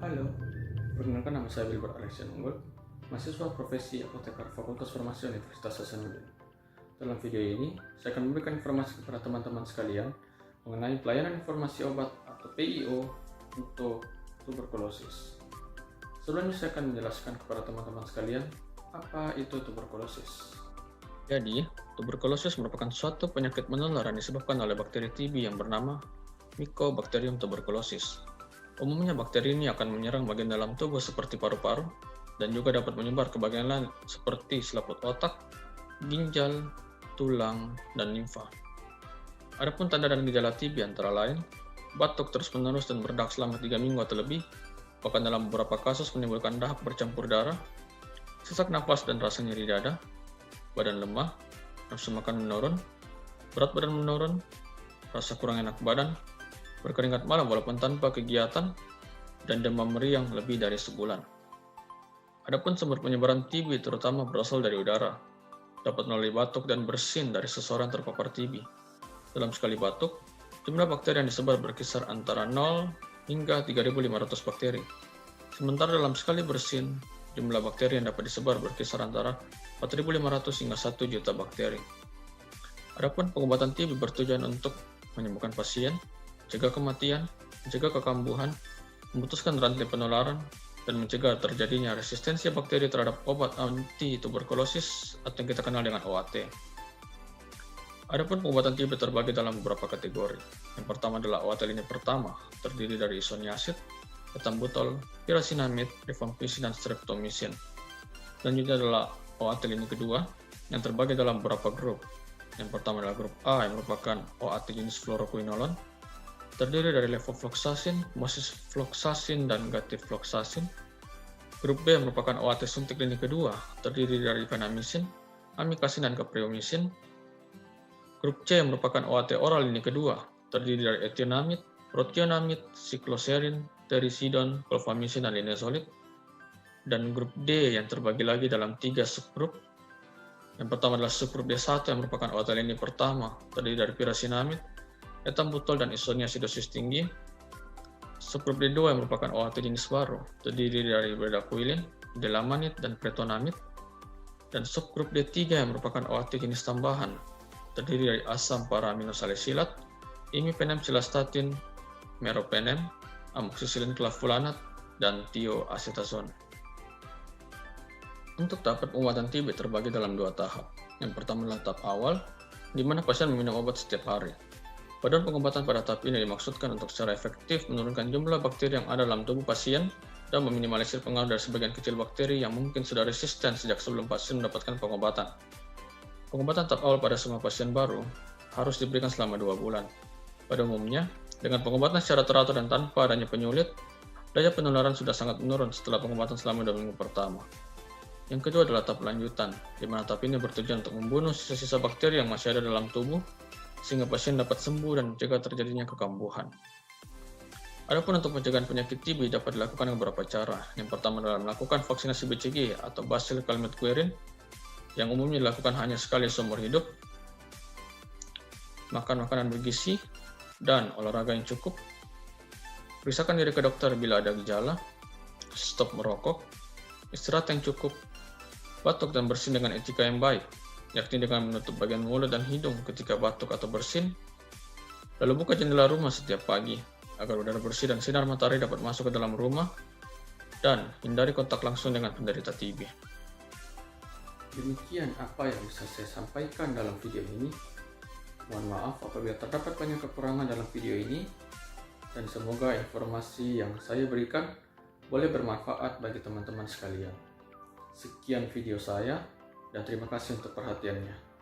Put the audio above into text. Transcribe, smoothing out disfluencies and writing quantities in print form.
Halo, perkenalkan nama saya Wilbur Alexander Unggul, mahasiswa profesi apoteker Fakultas Farmasi Universitas Hasanuddin. Dalam video ini, saya akan memberikan informasi kepada teman-teman sekalian mengenai pelayanan informasi obat atau PIO untuk tuberkulosis. Sebelumnya saya akan menjelaskan kepada teman-teman sekalian apa itu tuberkulosis. Jadi, tuberkulosis merupakan suatu penyakit menular yang disebabkan oleh bakteri TB yang bernama Mycobacterium tuberculosis. Umumnya bakteri ini akan menyerang bagian dalam tubuh seperti paru-paru dan juga dapat menyebar ke bagian lain seperti selaput otak, ginjal, tulang, dan limfa. Adapun tanda dan gejala TB antara lain, batuk terus-menerus dan berdak selama 3 minggu atau lebih, bahkan dalam beberapa kasus menimbulkan dahak bercampur darah, sesak nafas dan rasa nyeri dada, badan lemah, nafsu makan menurun, berat badan menurun, rasa kurang enak badan, berkeringat malam walaupun tanpa kegiatan, dan demam meriang lebih dari sebulan. Adapun sumber penyebaran TB terutama berasal dari udara, dapat melalui batuk dan bersin dari seseorang terpapar TB. Dalam sekali batuk, jumlah bakteri yang disebar berkisar antara 0 hingga 3.500 bakteri. Sementara dalam sekali bersin, jumlah bakteri yang dapat disebar berkisar antara 4.500 hingga 1 juta bakteri. Adapun pengobatan TB bertujuan untuk menyembuhkan pasien, mencegah kematian, mencegah kekambuhan, memutuskan rantai penularan, dan mencegah terjadinya resistensi bakteri terhadap obat anti-tuberkulosis atau yang kita kenal dengan OAT. Adapun pengobatan TB terbagi dalam beberapa kategori. Yang pertama adalah OAT lini pertama, terdiri dari isoniazid, ethambutol, pyrazinamide, rifampicin, dan streptomycin. Selanjutnya adalah OAT lini kedua, yang terbagi dalam beberapa grup. Yang pertama adalah grup A yang merupakan OAT jenis fluoroquinolone, terdiri dari levofloxacin, mosifloxacin, dan gatifloxacin. Grup B merupakan OAT suntik lini kedua, terdiri dari vancomycin, amikacin, dan capreomycin. Grup C merupakan OAT oral lini kedua, terdiri dari ethionamide, prothionamide, cycloserine, terisidon, clofamicin, dan linezolid. Dan grup D yang terbagi lagi dalam 3 subgrup. Yang pertama adalah subgrup D1 yang merupakan OAT lini pertama, terdiri dari pyrazinamide, ethambutol, dan isoniazidosis tinggi. Subgrup D2 yang merupakan OAT jenis baru, terdiri dari bedaquiline, delamanid, dan pretonamid. Dan subgrup D3 yang merupakan OAT jenis tambahan, terdiri dari asam para-aminosalisilat, imipenem cilastatin, meropenem, amoxicillin clavulanat, dan thioacetazone. Untuk tahap pengobatan TB terbagi dalam 2 tahap. Yang pertama adalah tahap awal, di mana pasien meminum obat setiap hari. Pada pengobatan pada tahap ini dimaksudkan untuk secara efektif menurunkan jumlah bakteri yang ada dalam tubuh pasien dan meminimalisir pengaruh dari sebagian kecil bakteri yang mungkin sudah resisten sejak sebelum pasien mendapatkan pengobatan. Pengobatan tahap awal pada semua pasien baru harus diberikan selama 2 bulan. Pada umumnya, dengan pengobatan secara teratur dan tanpa adanya penyulit, daya penularan sudah sangat menurun setelah pengobatan selama 2 minggu pertama. Yang kedua adalah tahap lanjutan, di mana tahap ini bertujuan untuk membunuh sisa-sisa bakteri yang masih ada dalam tubuh, sehingga pasien dapat sembuh dan mencegah terjadinya kekambuhan. Adapun untuk pencegahan penyakit TB dapat dilakukan dengan beberapa cara. Yang pertama adalah melakukan vaksinasi BCG atau Bacillus Calmette-Guerin, yang umumnya dilakukan hanya sekali seumur hidup, makan makanan bergizi, dan olahraga yang cukup, periksakan diri ke dokter bila ada gejala, stop merokok, istirahat yang cukup, batuk dan bersin dengan etika yang baik, yakni dengan menutup bagian mulut dan hidung ketika batuk atau bersin, lalu buka jendela rumah setiap pagi agar udara bersih dan sinar matahari dapat masuk ke dalam rumah, dan hindari kontak langsung dengan penderita TB. Demikian apa yang bisa saya sampaikan dalam video ini. Mohon maaf apabila terdapat banyak kekurangan dalam video ini, dan semoga informasi yang saya berikan boleh bermanfaat bagi teman-teman sekalian. Sekian video saya, dan terima kasih untuk perhatiannya.